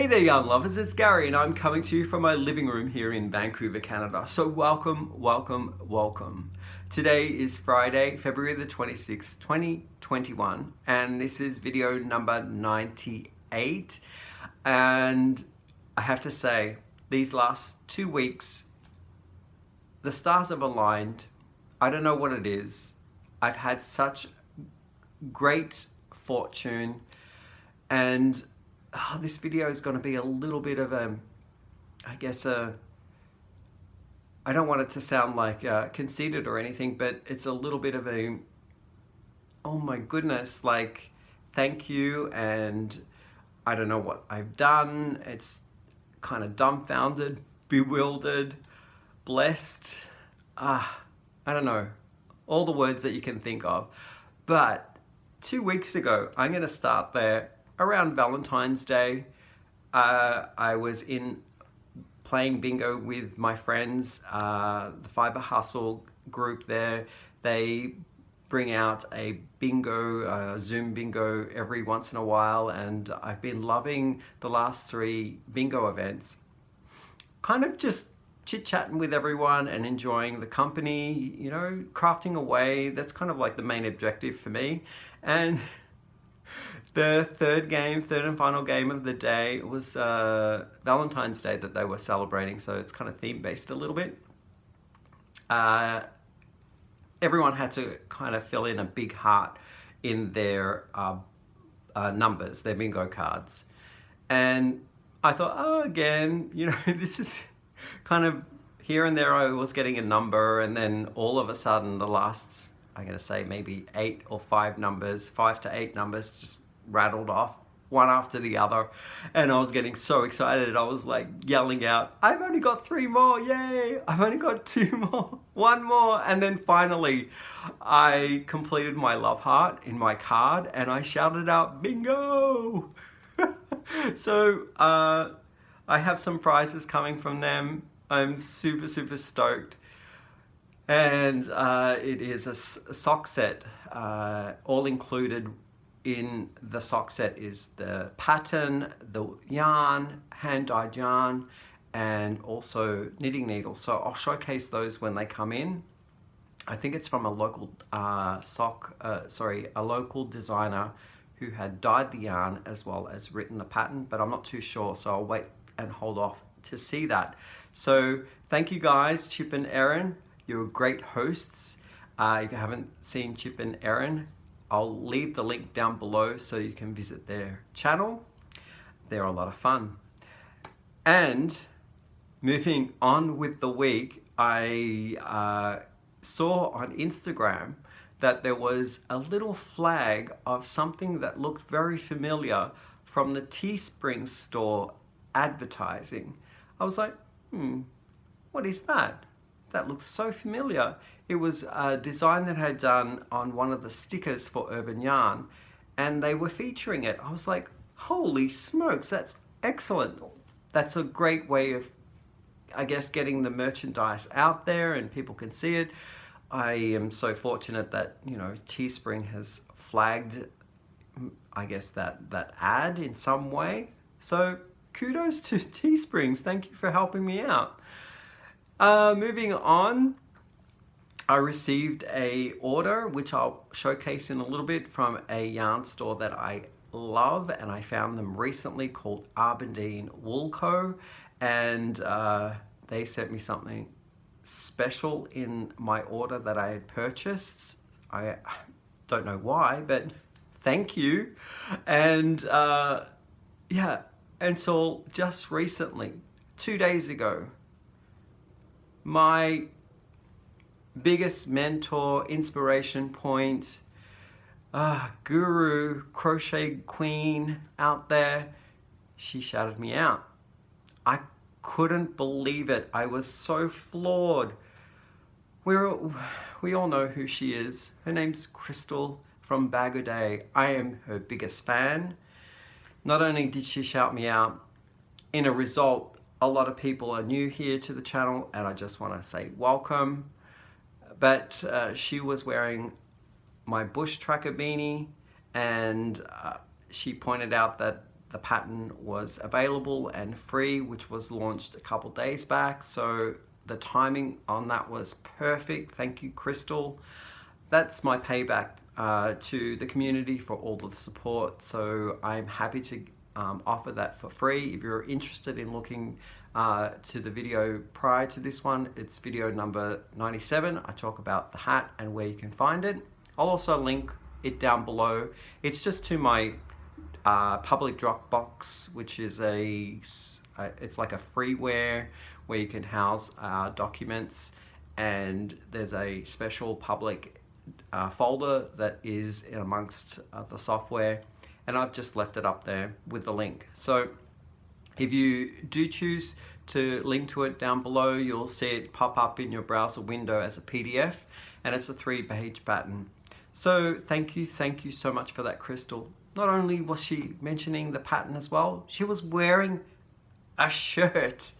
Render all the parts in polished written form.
there, yarn lovers, it's Gary and I'm coming to you from my living room here in Vancouver, Canada. So welcome, welcome, welcome. Today is Friday, February the 26th, 2021, and this is video number 98. And I have to say, these last 2 weeks, the stars have aligned. I don't know what it is. I've had such great fortune, and this video is going to be a little bit of I don't want it to sound like conceited or anything, but it's a little bit of oh my goodness, like, thank you, and I don't know what I've done. It's kind of dumbfounded, bewildered, blessed, I don't know, all the words that you can think of. But 2 weeks ago, I'm going to start there, around Valentine's Day. I was playing bingo with my friends, the Fiber Hustle group there. They bring out a bingo, Zoom bingo every once in a while, and I've been loving the last 3 bingo events. Kind of just chit-chatting with everyone and enjoying the company, you know, crafting away. That's kind of like the main objective for me. And the third and final game of the day was Valentine's Day that they were celebrating, so it's kind of theme-based a little bit. Everyone had to kind of fill in a big heart in their numbers, their bingo cards. And I thought, oh, again, you know, this is kind of here and there I was getting a number, and then all of a sudden the last, I'm going to say maybe 5 to 8 numbers just rattled off one after the other, and I was getting so excited. I was like yelling out, I've only got 3 more, yay! I've only got 2 more, 1 more. And then finally I completed my love heart in my card and I shouted out, bingo! So I have some prizes coming from them. I'm super stoked. And it is a sock set, all included. In the sock set is the pattern, the yarn, hand-dyed yarn, and also knitting needles. So I'll showcase those when they come in. I think it's from a local a local designer who had dyed the yarn as well as written the pattern, but I'm not too sure, so I'll wait and hold off to see that. So thank you guys, Chip and Erin. You're great hosts. If you haven't seen Chip and Erin, I'll leave the link down below so you can visit their channel. They're a lot of fun. And moving on with the week, I saw on Instagram that there was a little flag of something that looked very familiar from the Teespring store advertising. I was like, what is that? That looks so familiar. It was a design that I had done on one of the stickers for Urban Yarn, and they were featuring it. I was like, holy smokes, that's excellent. That's a great way of, I guess, getting the merchandise out there and people can see it. I am so fortunate that, you know, Teespring has flagged, I guess, that ad in some way. So kudos to Teesprings. Thank you for helping me out. Moving on, I received a order, which I'll showcase in a little bit, from a yarn store that I love, and I found them recently, called Aberdeen Wool Co. And they sent me something special in my order that I had purchased. I don't know why, but thank you. And yeah, and so just recently, 2 days ago, my biggest mentor, inspiration point, guru, crochet queen out there, she shouted me out. I couldn't believe it. I was so floored. We all know who she is. Her name's Crystal from Bag O Day. I am her biggest fan. Not only did she shout me out, in a result, a lot of people are new here to the channel, and I just want to say welcome. But she was wearing my bush tracker beanie, and she pointed out that the pattern was available and free, which was launched a couple days back. So the timing on that was perfect. Thank you, Crystal. That's my payback to the community for all of the support. So I'm happy to offer that for free. If you're interested in looking to the video prior to this one, it's video number 97. I talk about the hat and where you can find it. I'll also link it down below. It's just to my public Dropbox, which is it's like a freeware where you can house documents, and there's a special public folder that is amongst the software, and I've just left it up there with the link. So if you do choose to link to it down below, you'll see it pop up in your browser window as a PDF, and it's a 3-page pattern. So thank you so much for that, Crystal. Not only was she mentioning the pattern as well, she was wearing a shirt.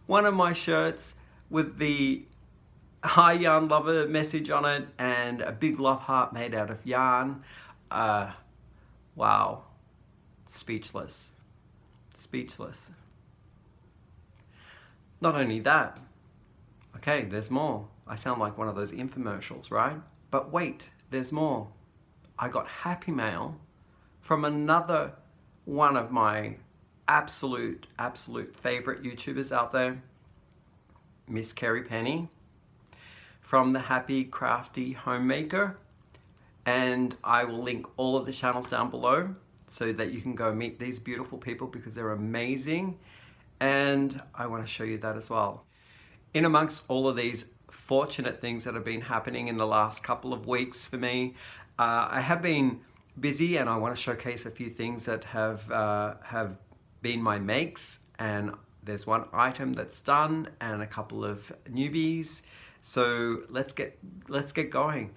One of my shirts with the Hi Yarn Lover message on it and a big love heart made out of yarn. Wow. Speechless. Speechless. Not only that, okay, there's more. I sound like one of those infomercials, right? But wait, there's more. I got happy mail from another one of my absolute favorite YouTubers out there, Miss Carrie Penny, from the Happy Crafty Homemaker. And I will link all of the channels down below so that you can go meet these beautiful people because they're amazing. And I want to show you that as well. In amongst all of these fortunate things that have been happening in the last couple of weeks for me, I have been busy, and I want to showcase a few things that have been my makes, and there's one item that's done and a couple of newbies. So let's get going.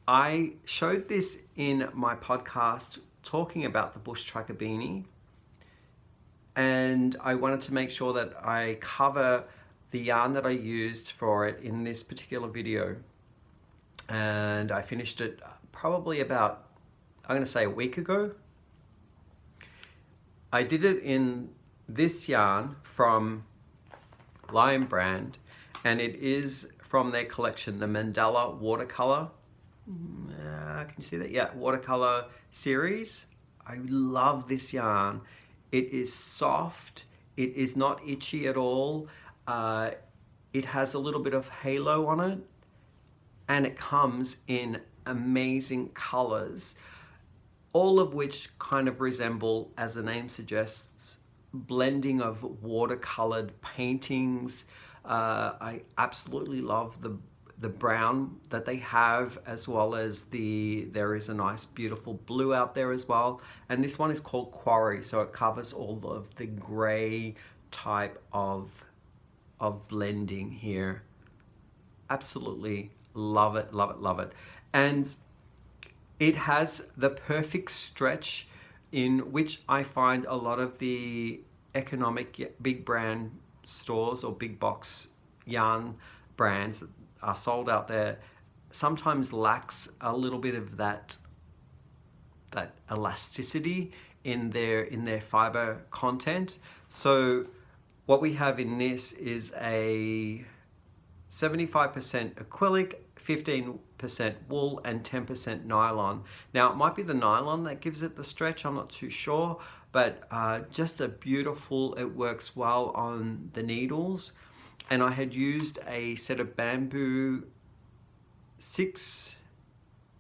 I showed this in my podcast talking about the Bush Tracker Beanie, and I wanted to make sure that I cover the yarn that I used for it in this particular video. And I finished it probably about, I'm going to say, a week ago. I did it in this yarn from Lion brand, and it is from their collection, the Mandala Watercolor. Can you see that? Yeah, watercolor series. I love this yarn. It is soft. It is not itchy at all. It has a little bit of halo on it, and it comes in amazing colors, all of which kind of resemble, as the name suggests, blending of watercolored paintings. I absolutely love the brown that they have, as well as there is a nice beautiful blue out there as well. And this one is called Quarry, so it covers all of the gray type of blending here. Absolutely love it, love it, love it. And it has the perfect stretch, in which I find a lot of the economic big brand stores or big box yarn brands that are sold out there sometimes lacks a little bit of that elasticity in their fiber content. So what we have in this is a 75% acrylic, 15% wool, and 10% nylon. Now, it might be the nylon that gives it the stretch, I'm not too sure, but just a beautiful, it works well on the needles. And I had used a set of bamboo 6mm,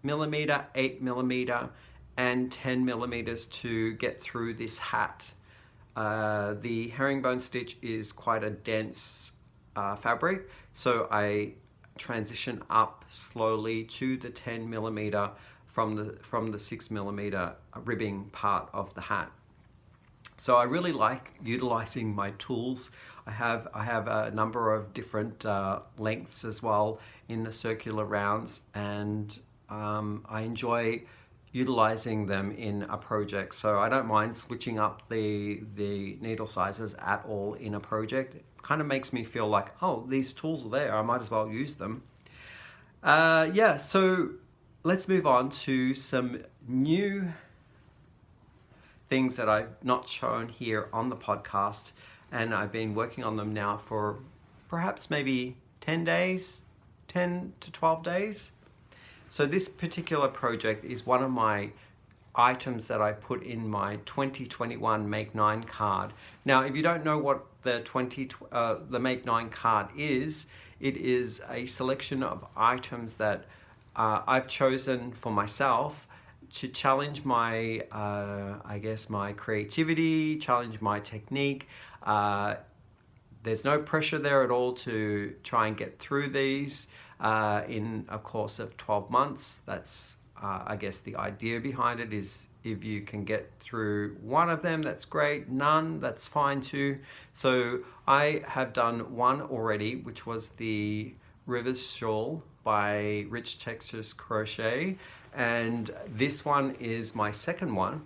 8mm, and 10mm to get through this hat. The herringbone stitch is quite a dense fabric, so I transition up slowly to the 10mm from the 6mm ribbing part of the hat. So I really like utilizing my tools. I have a number of different lengths as well in the circular rounds, and I enjoy utilizing them in a project. So I don't mind switching up the needle sizes at all in a project. It kind of makes me feel like, oh, these tools are there, I might as well use them. Yeah, so let's move on to some new things that I've not shown here on the podcast, and I've been working on them now for perhaps maybe 10 days, 10 to 12 days. So this particular project is one of my items that I put in my 2021 Make 9 card. Now, if you don't know what the Make 9 card is, it is a selection of items that I've chosen for myself to challenge my, I guess, my creativity, challenge my technique. There's no pressure there at all to try and get through these in a course of 12 months. That's, I guess, the idea behind it is if you can get through one of them, that's great. None, that's fine too. So I have done one already, which was the Rivers Shawl by Rich Textures Crochet. And this one is my second one,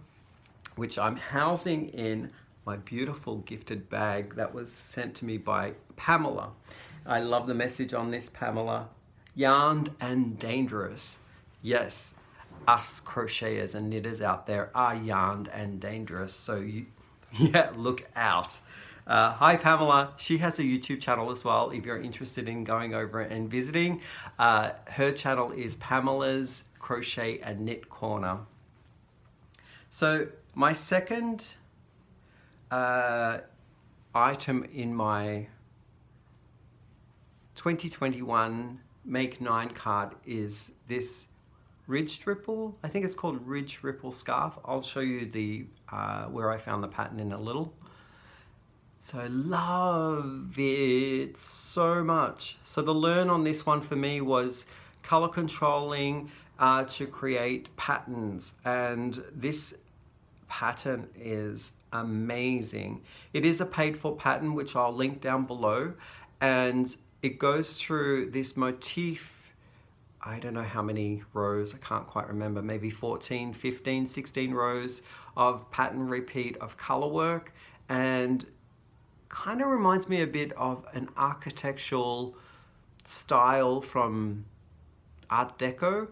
which I'm housing in my beautiful gifted bag that was sent to me by Pamela. I love the message on this, Pamela. Yarned and dangerous. Yes, us crocheters and knitters out there are yarned and dangerous. So yeah, look out. Hi Pamela, she has a YouTube channel as well if you're interested in going over and visiting. Her channel is Pamela's Crochet and Knit Corner. So my second item in my 2021 Make 9 card is this Ridge Ripple. I think it's called Ridge Ripple Scarf. I'll show you the where I found the pattern in a little. So I love it so much. So the learn on this one for me was color controlling to create patterns, and this pattern is amazing. It is a paid for pattern, which I'll link down below, and it goes through this motif. I don't know how many rows, I can't quite remember, maybe 14, 15, 16 rows of pattern repeat of color work, and kind of reminds me a bit of an architectural style from Art Deco.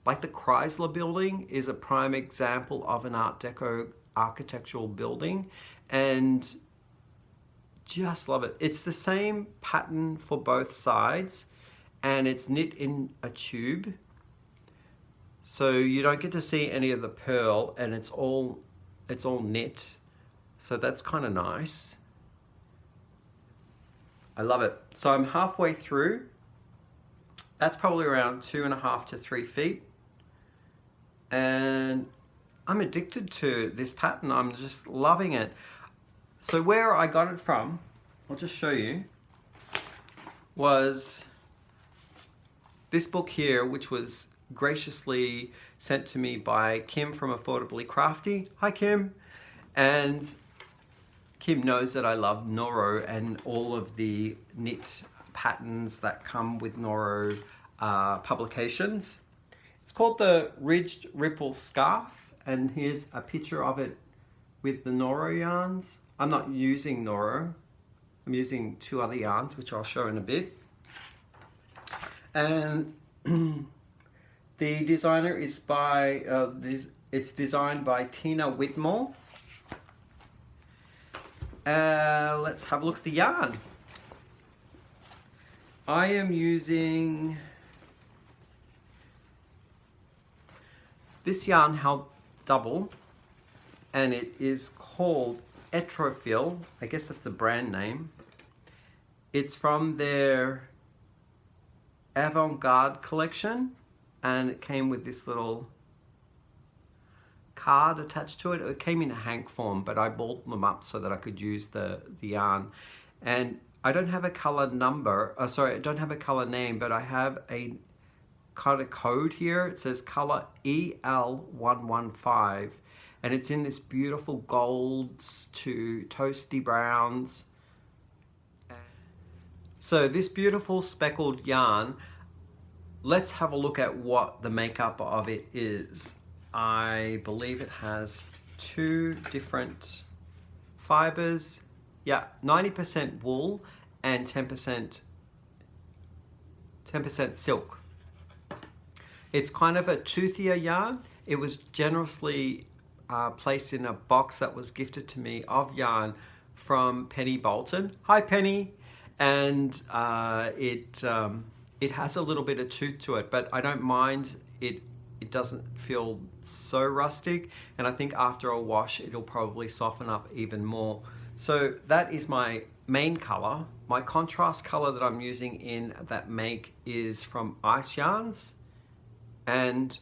Like the Chrysler building is a prime example of an Art Deco architectural building, and just love it. It's the same pattern for both sides, and it's knit in a tube, so you don't get to see any of the purl, and it's all knit, so that's kind of nice. I love it. So I'm halfway through. That's probably around 2.5 to 3 feet, and I'm addicted to this pattern. I'm just loving it. So where I got it from, I'll just show you, was this book here, which was graciously sent to me by Kim from Affordably Crafty. Hi Kim. And Kim knows that I love Noro and all of the knit patterns that come with Noro publications. It's called the Ridged Ripple Scarf, and here's a picture of it with the Noro yarns. I'm not using Noro. I'm using 2 other yarns, which I'll show in a bit. And the designer is by, it's designed by Tina Whitmore. Let's have a look at the yarn. I am using this yarn held double, and it is called Etrofil. I guess that's the brand name. It's from their Avant-Garde collection, and it came with this little card attached to it. It came in a hank form, but I balled them up so that I could use the yarn. And I don't have a color number, sorry, I don't have a color name, but I have a kind of code here. It says color EL115, and it's in this beautiful golds to toasty browns. So this beautiful speckled yarn, let's have a look at what the makeup of it is. I believe it has 2 different fibers. Yeah, 90% wool and 10% silk. It's kind of a toothier yarn. It was generously placed in a box that was gifted to me of yarn from Penny Bolton. Hi Penny! And it has a little bit of tooth to it, but I don't mind it. It doesn't feel so rustic, and I think after a wash it'll probably soften up even more. So that is my main color. My contrast color that I'm using in that make is from Ice Yarns, and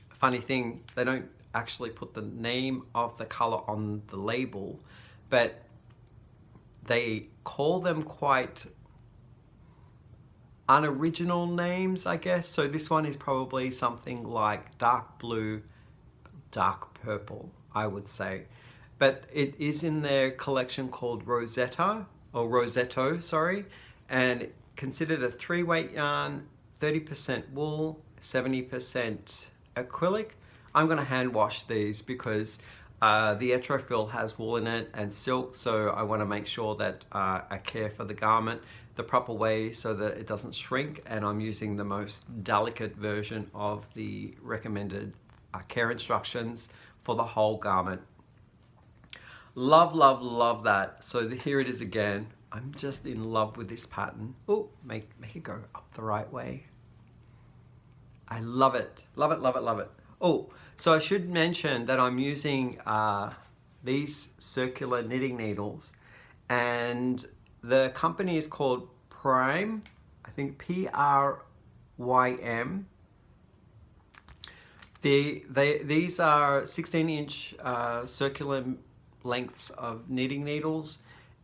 funny thing, they don't actually put the name of the color on the label, but they call them quite unoriginal names, I guess. So this one is probably something like dark blue, dark purple, I would say. But it is in their collection called Rosetta, or Rosetto, sorry, and considered a 3-weight yarn, 30% wool, 70% acrylic. I'm going to hand wash these because the Etrofill has wool in it and silk, so I want to make sure that I care for the garment the proper way so that it doesn't shrink, and I'm using the most delicate version of the recommended care instructions for the whole garment. Love, love, love that. So here it is again. I'm just in love with this pattern. Oh, make it go up the right way. I love it. Love it, love it, love it. Oh, so I should mention that I'm using these circular knitting needles, and the company is called Prime, I think Prym. These are 16-inch circular lengths of knitting needles,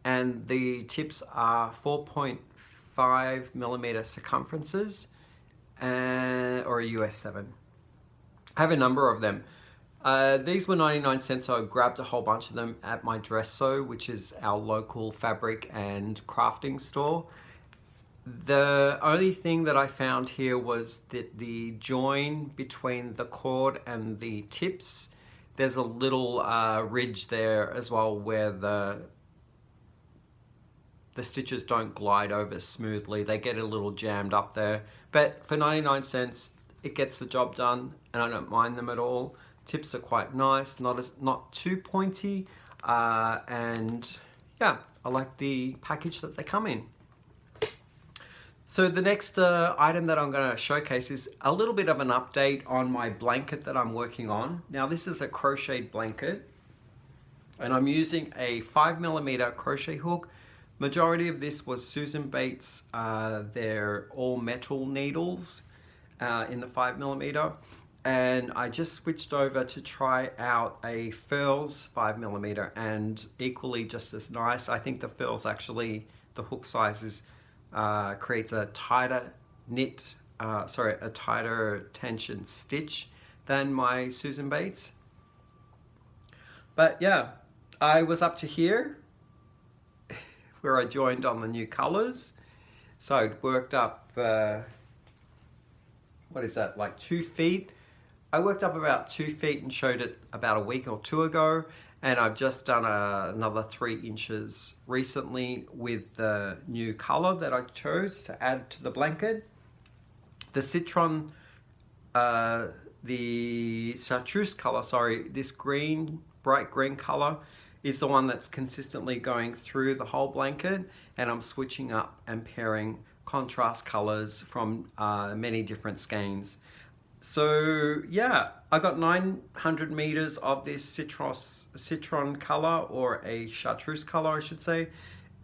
and the tips are 4.5 millimeter circumferences, or a US 7. I have a number of them. These were 99 cents, so I grabbed a whole bunch of them at my Dress Sew, which is our local fabric and crafting store. The only thing that I found here was that the join between the cord and the tips, there's a little ridge there as well where the stitches don't glide over smoothly. They get a little jammed up there. But for 99 cents, it gets the job done, and I don't mind them at all. Tips are quite nice, not too pointy, and yeah, I like the package that they come in. So the next item that I'm going to showcase is a little bit of an update on my blanket that I'm working on. Now this is a crochet blanket, and I'm using a 5mm crochet hook. Majority of this was Susan Bates, they're all metal needles in the 5mm, and I just switched over to try out a Furls 5mm, and equally just as nice. I think the Furls actually, the hook sizes creates a tighter a tighter tension stitch than my Susan Bates. But yeah, I was up to here where I joined on the new colors. So I'd worked up, what is that, like 2 feet? I worked up about 2 feet and showed it about a week or two ago, and I've just done another 3 inches recently with the new color that I chose to add to the blanket. The citron, the chartreuse color, sorry, this green, bright green color is the one that's consistently going through the whole blanket, and I'm switching up and pairing contrast colors from many different skeins. So yeah, I got 900 meters of this citron color, or a chartreuse color I should say,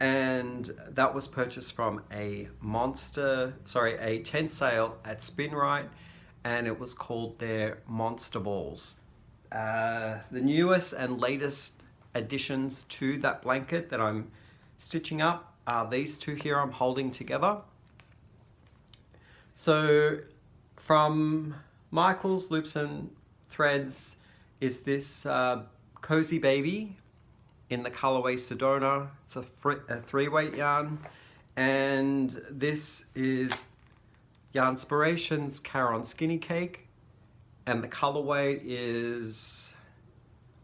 and that was purchased from a tent sale at Spinrite, and it was called their Monster Balls. The newest and latest additions to that blanket that I'm stitching up are these two here I'm holding together. So from Michael's Loops and Threads is this Cozy Baby in the colorway Sedona. It's a 3-weight yarn, and this is Yarnspirations Caron Skinny Cake, and the colorway is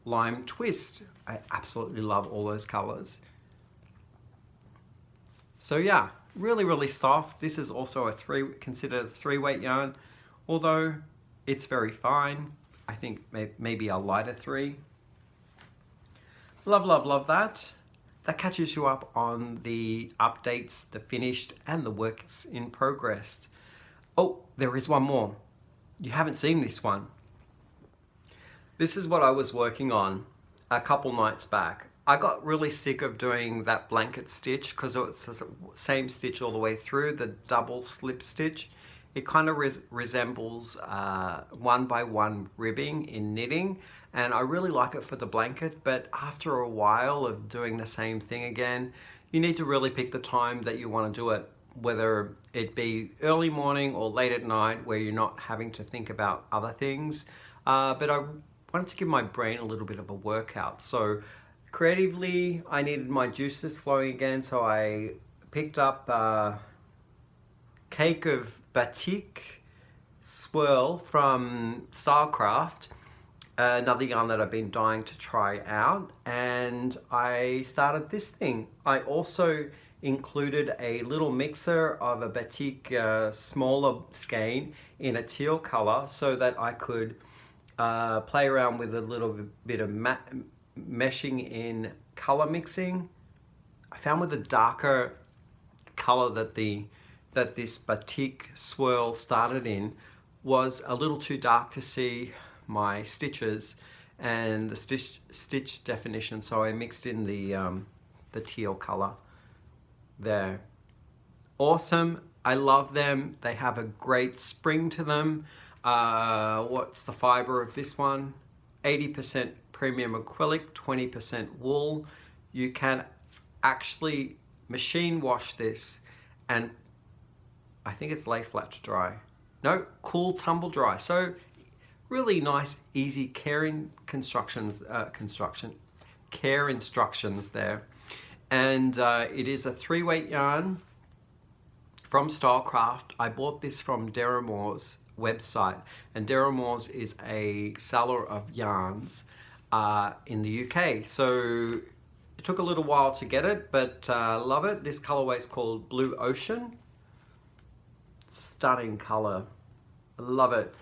Lime Twist. I absolutely love all those colors. So yeah, really, really soft. This is also considered a 3-weight yarn, although it's very fine. I think maybe a lighter 3. Love, love, love that. That catches you up on the updates, the finished, and the works in progress. Oh, there is one more. You haven't seen this one. This is what I was working on a couple nights back. I got really sick of doing that blanket stitch because it's the same stitch all the way through, the double slip stitch. It kind of resembles 1x1 ribbing in knitting, and I really like it for the blanket, but after a while of doing the same thing again, you need to really pick the time that you want to do it, whether it be early morning or late at night where you're not having to think about other things. But I wanted to give my brain a little bit of a workout. So creatively, I needed my juices flowing again, so I picked up Cake of Batik Swirl from Stylecraft, another yarn that I've been dying to try out, and I started this thing. I also included a little mixer of a batik smaller skein in a teal color so that I could play around with a little bit of meshing in color mixing. I found with the darker color that this batik swirl started in was a little too dark to see my stitches and the stitch definition, so I mixed in the teal color there. Awesome. I love them. They have a great spring to them. What's the fiber of this one? 80% premium acrylic, 20% wool. You can actually machine wash this, and I think it's lay flat to dry. No, cool tumble dry. So really nice, easy care instructions there. And it is a 3-weight yarn from Stylecraft. I bought this from Deramores website, and Deramores is a seller of yarns in the UK. So it took a little while to get it, but love it. This colorway is called Blue Ocean. Stunning color. I love it.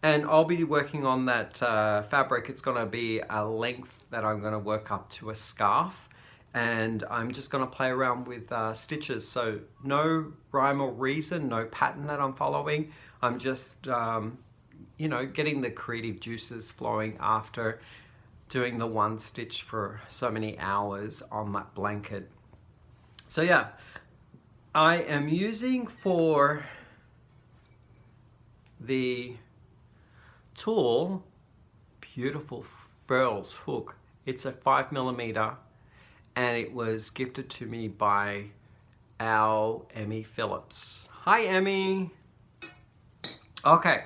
And I'll be working on that fabric. It's going to be a length that I'm going to work up to a scarf. And I'm just going to play around with stitches. So no rhyme or reason, no pattern that I'm following. I'm just, you know, getting the creative juices flowing after doing the one stitch for so many hours on that blanket. So yeah, I am using for the tool, beautiful Furls hook. It's a 5mm, and it was gifted to me by our Emmy Phillips. Hi Emmy. Okay,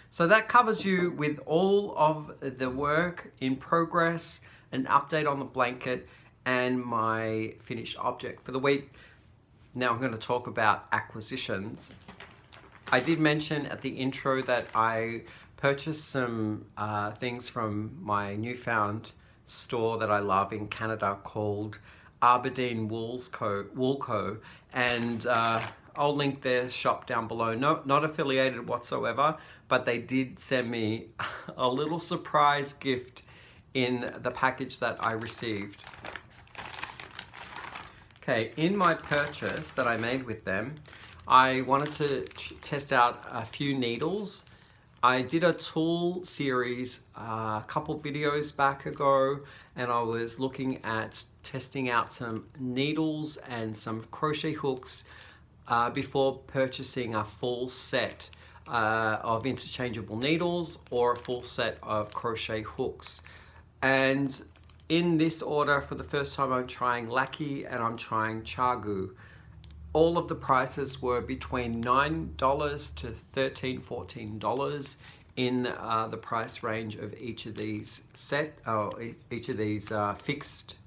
so that covers you with all of the work in progress, an update on the blanket, and my finished object for the week. Now I'm going to talk about acquisitions. I did mention at the intro that I purchased some things from my newfound store that I love in Canada called Aberdeen Wool Co. And I'll link their shop down below. No, not affiliated whatsoever, but they did send me a little surprise gift in the package that I received. Okay, in my purchase that I made with them, I wanted to test out a few needles. I did a tool series a couple videos back ago, and I was looking at testing out some needles and some crochet hooks before purchasing a full set of interchangeable needles or a full set of crochet hooks. And in this order, for the first time, I'm trying Laki and I'm trying Chagu. All of the prices were between $9 to $13, $14 in the price range of each of these fixed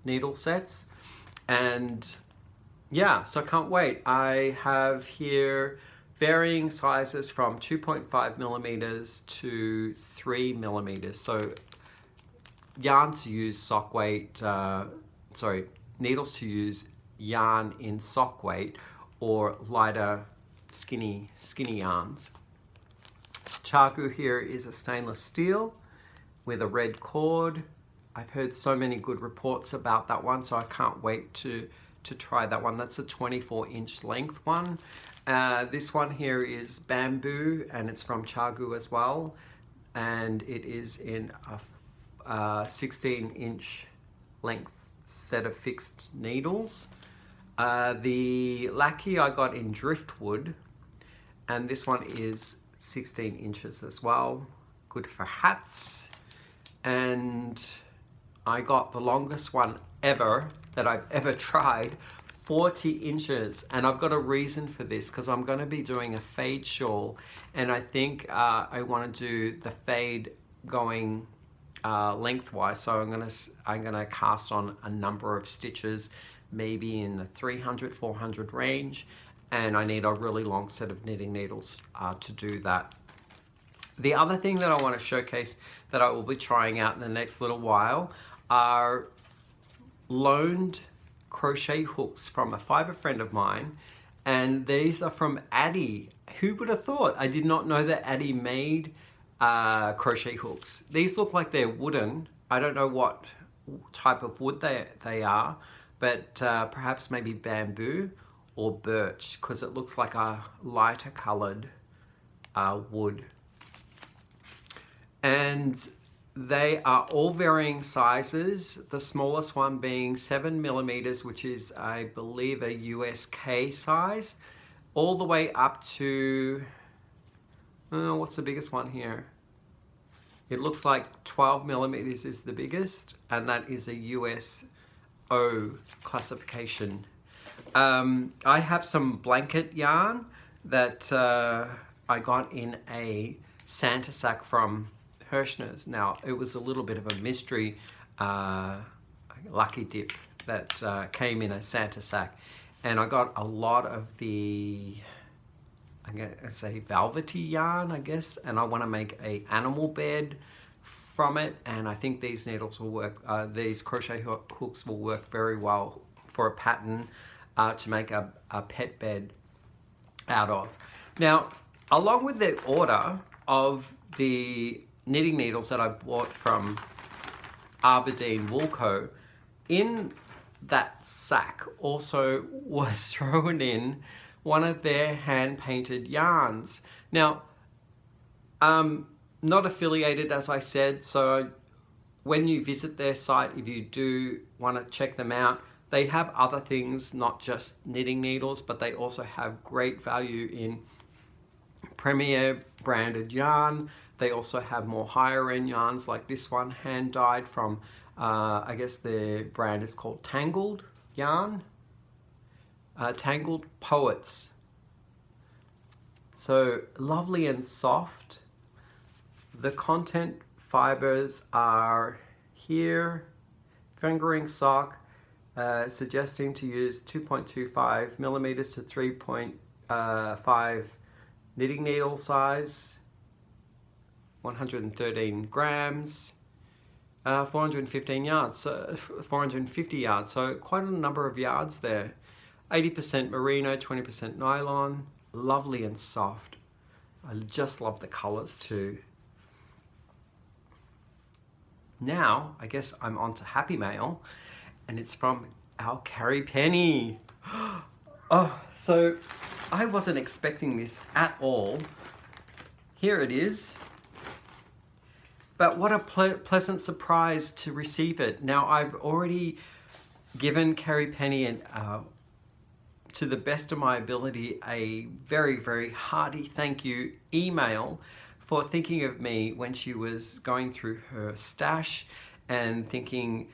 needle sets. And yeah, so I can't wait. I have here varying sizes from 2.5mm to 3mm. So yarn to use sock weight, needles to use yarn in sock weight or lighter skinny yarns. chargu here is a stainless steel with a red cord. I've heard so many good reports about that one, so I can't wait to try that one. That's a 24-inch length one. This one here is bamboo, and it's from Chargu as well, and it is in a 16-inch length set of fixed needles. The lacquer I got in driftwood, and this one is 16 inches as well. Good for hats. And I got the longest one ever that I've ever tried, 40 inches. And I've got a reason for this, because I'm going to be doing a fade shawl, and I think I want to do the fade going lengthwise. So I'm gonna cast on a number of stitches, maybe in the 300, 400 range, and I need a really long set of knitting needles to do that. The other thing that I want to showcase that I will be trying out in the next little while are loaned crochet hooks from a fiber friend of mine, and these are from Addie. Who would have thought? I did not know that Addie made crochet hooks. These look like they're wooden. I don't know what type of wood they are, but perhaps maybe bamboo or birch, because it looks like a lighter colored wood. And they are all varying sizes, the smallest one being 7 millimeters, which is, I believe, a USK size, all the way up to, what's the biggest one here? It looks like 12 millimeters is the biggest, and that is a USO classification. I have some blanket yarn that I got in a Santa sack from Hirschner's. Now, it was a little bit of a mystery lucky dip that came in a Santa sack, and I got a lot of the, I'm going to say, velvety yarn, I guess, and I want to make a animal bed from it, and I think these needles will work, these crochet hooks will work very well for a pattern to make a pet bed out of. Now, along with the order of the knitting needles that I bought from Aberdeen Wool Co., in that sack also was thrown in one of their hand-painted yarns. Now, not affiliated, as I said, so when you visit their site, if you do want to check them out, they have other things, not just knitting needles, but they also have great value in Premier branded yarn. They also have more higher end yarns like this one, hand dyed from, I guess the brand is called Tangled Yarn. Tangled Poets. So lovely and soft. The content fibers are here. Fingering sock, suggesting to use 2.25 millimeters to 3.5 knitting needle size. 113 grams, 415 yards, 450 yards, so quite a number of yards there. 80% merino, 20% nylon, lovely and soft. I just love the colors too. Now, I guess I'm on to Happy Mail, and it's from our Carrie Penny. Oh, so I wasn't expecting this at all. Here it is. But what a pleasant surprise to receive it. Now, I've already given Carrie Penny, to the best of my ability, a very, very hearty thank you email for thinking of me when she was going through her stash and thinking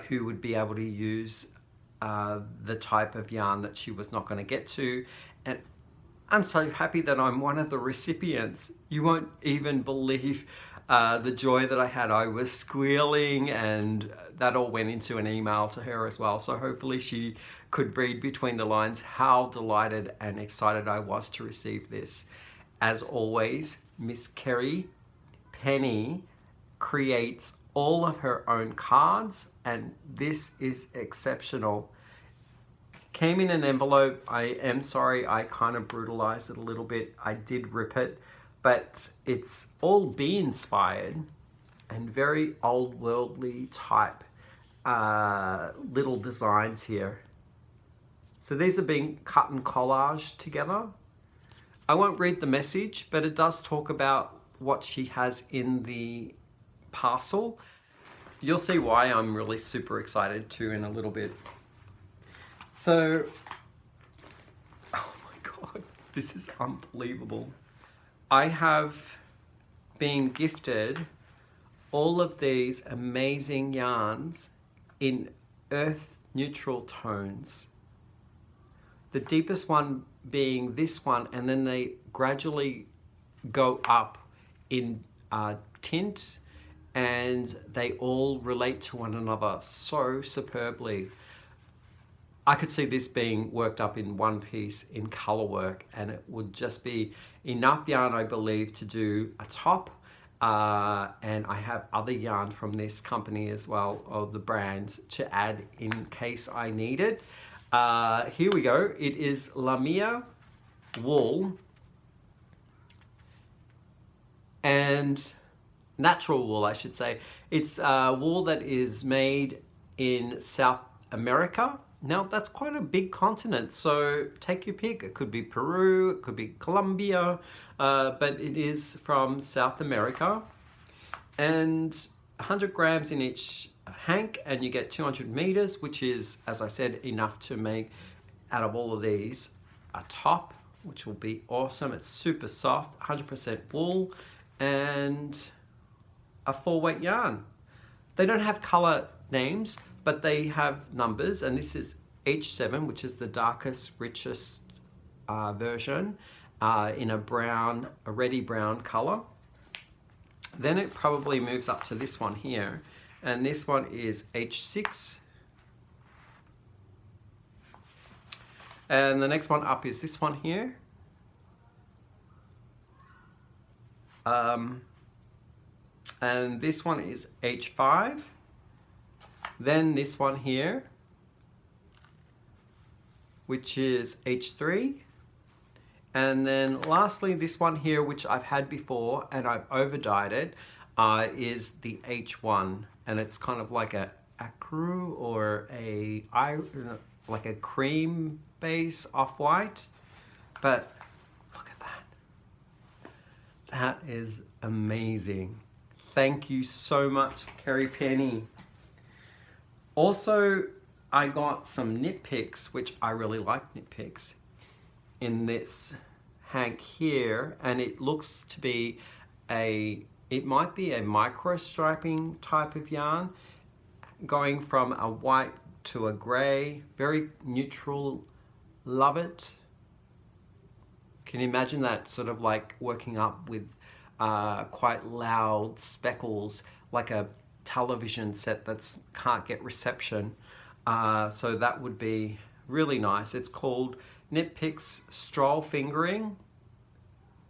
who would be able to use the type of yarn that she was not going to get to. And I'm so happy that I'm one of the recipients. You won't even believe the joy that I had. I was squealing, and that all went into an email to her as well. So hopefully she could read between the lines how delighted and excited I was to receive this. As always, Miss Carrie Penny creates all of her own cards, and this is exceptional. Came in an envelope. I am sorry, I kind of brutalized it a little bit. I did rip it, but it's all bee inspired and very old worldly type little designs here. So these are being cut and collaged together. I won't read the message, but it does talk about what she has in the parcel. You'll see why I'm really super excited too in a little bit. So, oh my God, this is unbelievable. I have been gifted all of these amazing yarns in earth neutral tones. The deepest one being this one, and then they gradually go up in tint, and they all relate to one another so superbly. I could see this being worked up in one piece in color work, and it would just be enough yarn, I believe, to do a top. And I have other yarn from this company as well, or the brand, to add in case I need it. Here we go. It is Lamia Wool and natural wool, I should say. It's wool that is made in South America. Now that's quite a big continent, so take your pick. It could be Peru, it could be Colombia, but it is from South America. And 100 grams in each hank, and you get 200 meters, which is, as I said, enough to make out of all of these a top, which will be awesome. It's super soft, 100% wool, and a 4-weight yarn. They don't have color names, but they have numbers, and this is H7, which is the darkest, richest version in a brown, a reddy brown color. Then it probably moves up to this one here, and this one is H6. And the next one up is this one here. And this one is H5. Then this one here, which is H3. And then lastly, this one here, which I've had before and I've over-dyed it, is the H1. And it's kind of like a acru or like a cream base off-white. But look at that. That is amazing. Thank you so much, Carrie Penny. Also, I got some nitpicks, which I really like nitpicks, in this hank here, and it looks to be it might be a micro striping type of yarn, going from a white to a gray, very neutral, love it. Can you imagine that sort of like working up with quite loud speckles, like a television set that can't get reception. So that would be really nice. It's called Nitpicks Stroll Fingering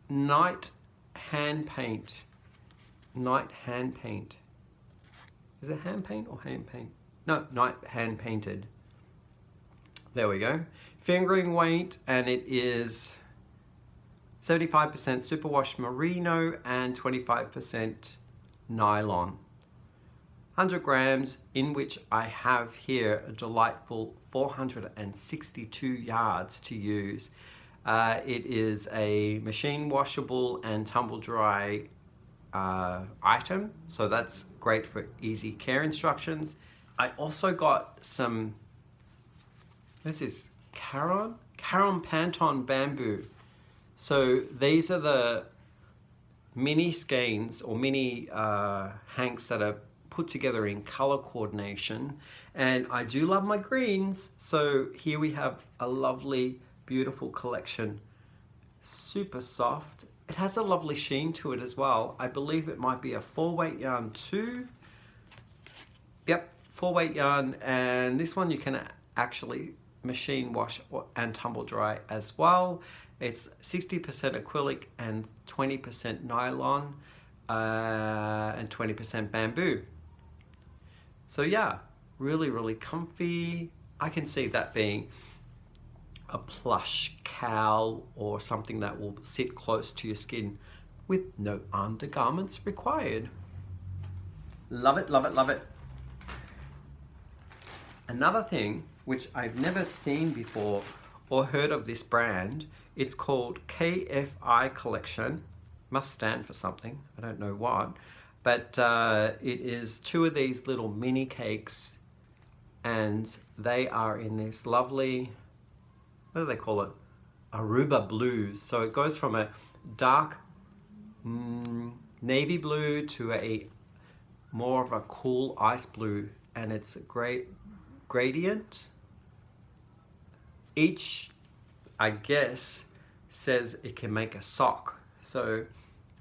Night Hand Paint. Night Hand Paint. Is it hand paint or hand paint? No, night hand painted. There we go. Fingering weight, and it is 75% superwash merino and 25% nylon. 100 grams, in which I have here a delightful 462 yards to use. It is a machine washable and tumble dry item, so that's great for easy care instructions. I also got some, this is Caron Panton bamboo. So these are the mini skeins or mini hanks that are put together in color coordination, and I do love my greens, so here we have a lovely, beautiful collection. Super soft. It has a lovely sheen to it as well. I believe it might be a 4-weight yarn too. Yep, 4-weight yarn, and this one you can actually machine wash and tumble dry as well. It's 60% acrylic and 20% nylon and 20% bamboo. So yeah, really, really comfy. I can see that being a plush cowl or something that will sit close to your skin with no undergarments required. Love it, love it, love it. Another thing which I've never seen before or heard of this brand, it's called KFI Collection. Must stand for something, I don't know what. But it is 2 of these little mini cakes, and they are in this lovely, what do they call it? Aruba blues. So it goes from a dark navy blue to a more of a cool ice blue, and it's a great gradient. Each, I guess, says it can make a sock. So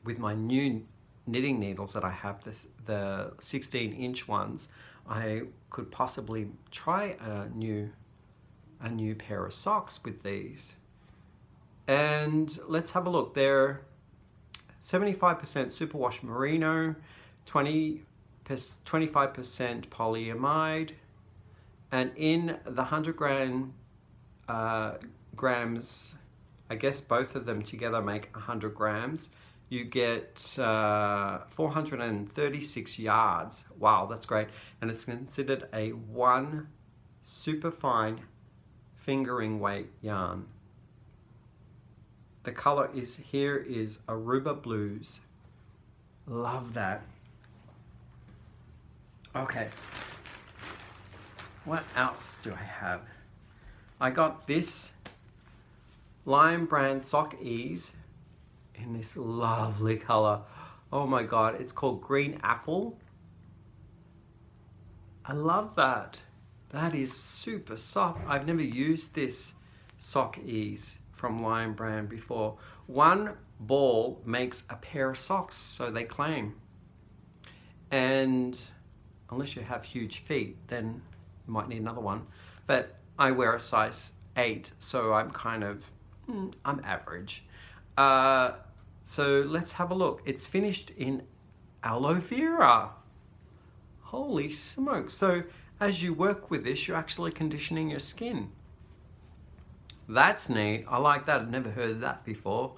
with my new knitting needles that I have, the 16-inch ones, I could possibly try a new pair of socks with these. And let's have a look. They're 75% superwash merino, 25% polyamide, and in the 100 grams, I guess both of them together make 100 grams. You get 436 yards. Wow, that's great. And it's considered a 1 superfine fingering weight yarn. The color is Aruba Blues. Love that. Okay. What else do I have? I got this Lion brand sock ease in this lovely color. Oh my God, it's called Green Apple. I love that. That is super soft. I've never used this sock ease from Lion brand before. 1 ball makes a pair of socks, so they claim. And unless you have huge feet, then you might need another one. But I wear a size 8, so I'm kind of, I'm average. So let's have a look. It's finished in aloe vera. Holy smokes. So as you work with this, you're actually conditioning your skin. That's neat. I like that. I've never heard of that before.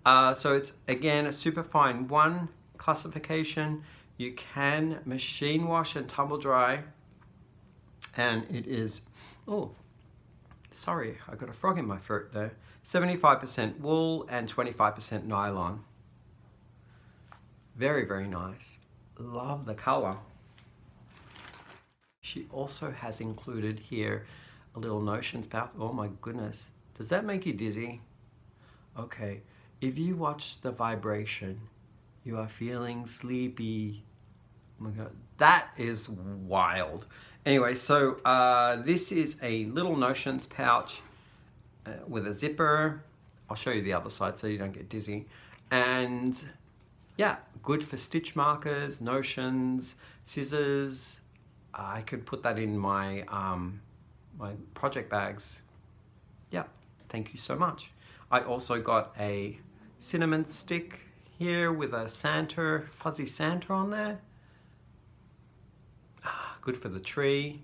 So it's, again, a super fine 1 classification. You can machine wash and tumble dry. And it is, oh, sorry, I got a frog in my throat there. 75% wool and 25% nylon. Very, very nice. Love the color. She also has included here a little notions pouch. Oh my goodness. Does that make you dizzy? Okay. If you watch the vibration, you are feeling sleepy. Oh my God. That is wild. Anyway, so this is a little notions pouch with a zipper. I'll show you the other side so you don't get dizzy. And yeah, good for stitch markers, notions, scissors. I could put that in my my project bags. Yeah, thank you so much. I also got a cinnamon stick here with a Santa, fuzzy Santa on there. Good for the tree.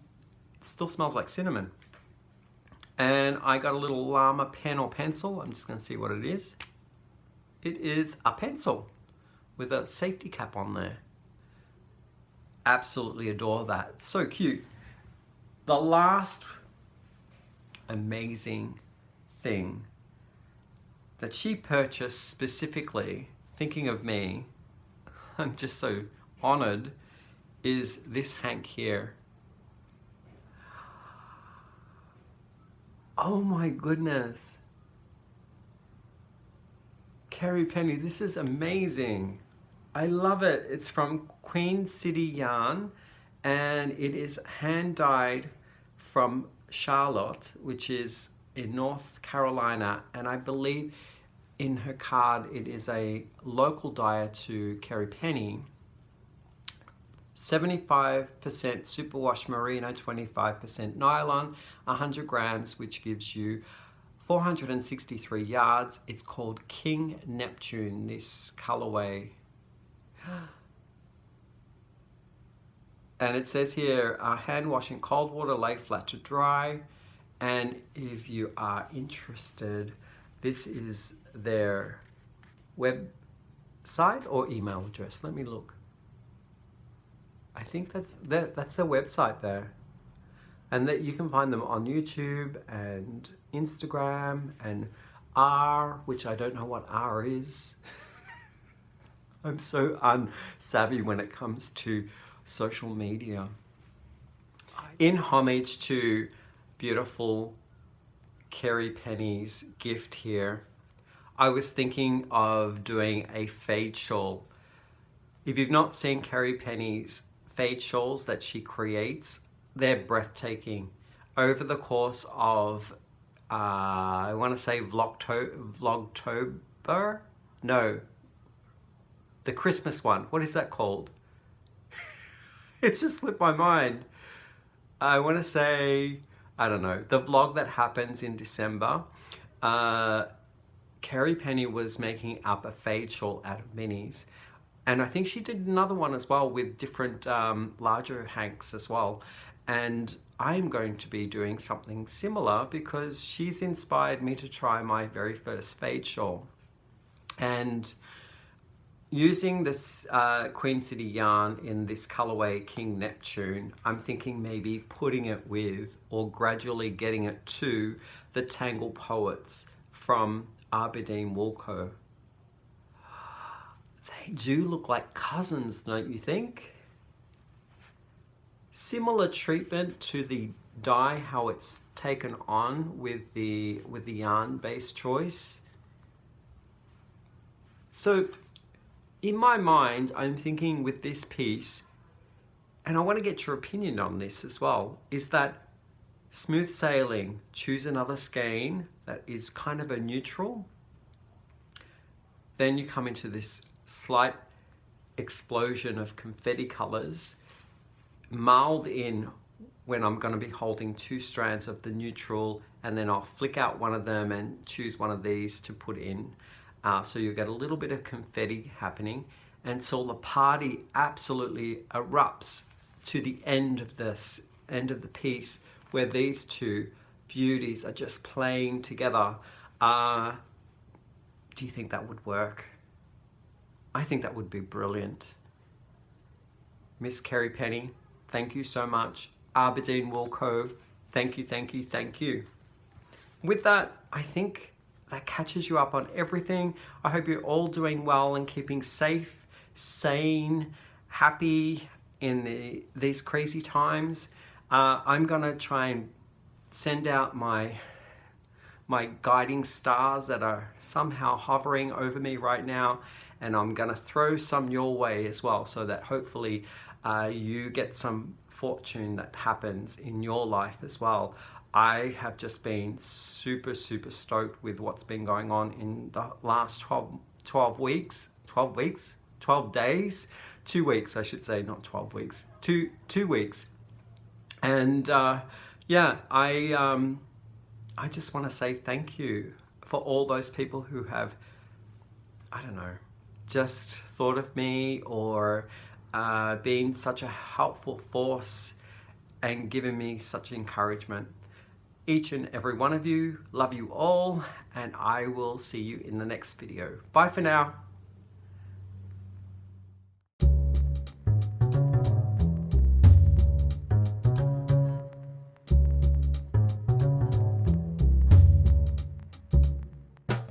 It still smells like cinnamon. And I got a little llama pen or pencil. I'm just going to see what it is. It is a pencil with a safety cap on there. Absolutely adore that. So cute. The last amazing thing that she purchased specifically, thinking of me, I'm just so honored, is this hank here. Oh my goodness. Carrie Penny, this is amazing. I love it. It's from Queen City Yarn, and it is hand dyed from Charlotte, which is in North Carolina, and I believe in her card it is a local dyer to Carrie Penny. 75% superwash merino, 25% nylon, 100 grams, which gives you 463 yards. It's called King Neptune, this colorway. And it says here, hand wash in cold water, lay flat to dry. And if you are interested, this is their website website or email address? Let me look. I think that's their website there. And that you can find them on YouTube and Instagram and R, which I don't know what R is. I'm so unsavvy when it comes to social media. In homage to beautiful Carrie Penny's gift here, I was thinking of doing a fade shawl. If you've not seen Carrie Penny's fade shawls that she creates, they're breathtaking. Over the course of, I want to say Vlogtober? No, the Christmas one. What is that called? It's just slipped my mind. I want to say, I don't know, the vlog that happens in December. Carrie Penny was making up a fade shawl out of minis. And I think she did another one as well with different larger hanks as well. And I'm going to be doing something similar because she's inspired me to try my very first fade shawl. And using this Queen City yarn in this colorway King Neptune, I'm thinking maybe putting it with or gradually getting it to the Tangle Poets from Aberdeen Wool Co. They do look like cousins, don't you think? Similar treatment to the dye, how it's taken on with the yarn-based choice. So in my mind, I'm thinking with this piece, and I want to get your opinion on this as well, is that smooth sailing, choose another skein that is kind of a neutral. Then you come into this slight explosion of confetti colors, mulled in when I'm going to be holding 2 strands of the neutral, and then I'll flick out one of them and choose one of these to put in. So you get a little bit of confetti happening, and so the party absolutely erupts to the end of the piece where these two beauties are just playing together. Do you think that would work? I think that would be brilliant. Miss Carrie Penny, thank you so much. Aberdeen Wool Co, thank you, thank you, thank you. With that, I think that catches you up on everything. I hope you're all doing well and keeping safe, sane, happy in these crazy times. I'm gonna try and send out my guiding stars that are somehow hovering over me right now, and I'm gonna throw some your way as well, so that hopefully you get some fortune that happens in your life as well. I have just been super stoked with what's been going on in the last 12 days, 2 weeks I should say, not 12 weeks, 2 weeks. And yeah, I just want to say thank you for all those people who have, I don't know, just thought of me or been such a helpful force and given me such encouragement. Each and every one of you, love you all, and I will see you in the next video. Bye for now.